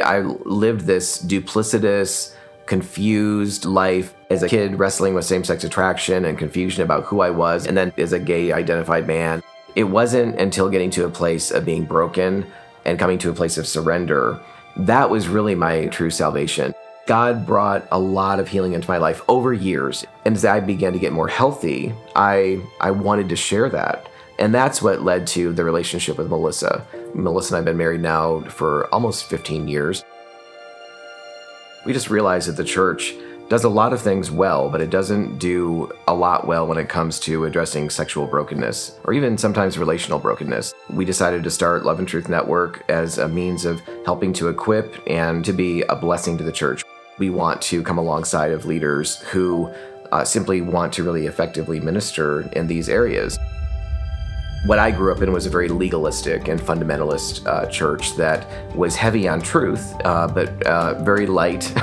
I lived this duplicitous, confused life as a kid, wrestling with same-sex attraction and confusion about who I was, and then as a gay identified man. It wasn't until getting to a place of being broken and coming to a place of surrender that was really my true salvation. God brought a lot of healing into my life over years. And as I began to get more healthy, I wanted to share that. And that's what led to the relationship with Melissa. Melissa and I have been married now for almost 15 years. We just realized that the church does a lot of things well, but it doesn't do a lot well when it comes to addressing sexual brokenness or even sometimes relational brokenness. We decided to start Love and Truth Network as a means of helping to equip and to be a blessing to the church. We want to come alongside of leaders who simply want to really effectively minister in these areas. What I grew up in was a very legalistic and fundamentalist church that was heavy on truth, but very light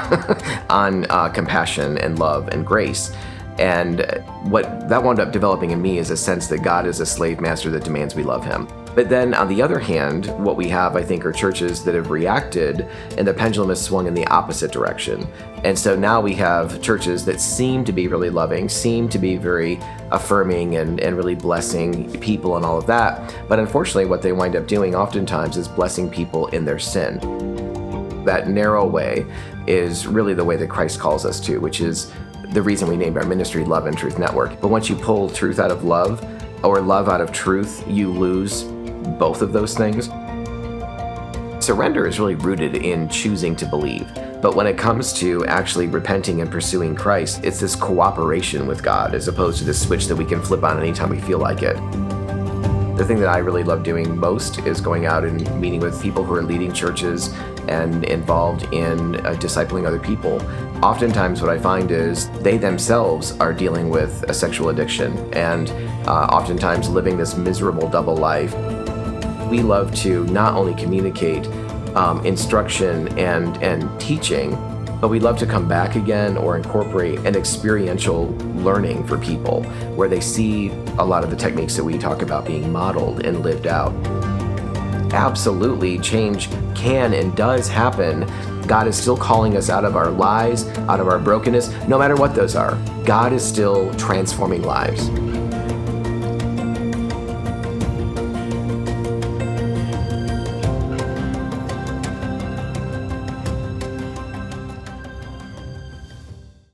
on compassion and love and grace. And what that wound up developing in me is a sense that God is a slave master that demands we love him. But then on the other hand, what we have, I think, are churches that have reacted and the pendulum has swung in the opposite direction. And so now we have churches that seem to be really loving, seem to be very affirming and really blessing people and all of that. But unfortunately, what they wind up doing oftentimes is blessing people in their sin. That narrow way is really the way that Christ calls us to, which is the reason we named our ministry Love and Truth Network. But once you pull truth out of love or love out of truth, you lose both of those things. Surrender is really rooted in choosing to believe. But when it comes to actually repenting and pursuing Christ, it's this cooperation with God as opposed to this switch that we can flip on anytime we feel like it. The thing that I really love doing most is going out and meeting with people who are leading churches and involved in discipling other people. Oftentimes what I find is they themselves are dealing with a sexual addiction and oftentimes living this miserable double life. We love to not only communicate instruction and teaching, but we love to come back again or incorporate an experiential learning for people where they see a lot of the techniques that we talk about being modeled and lived out. Absolutely, change can and does happen. God is still calling us out of our lies, out of our brokenness, no matter what those are. God is still transforming lives.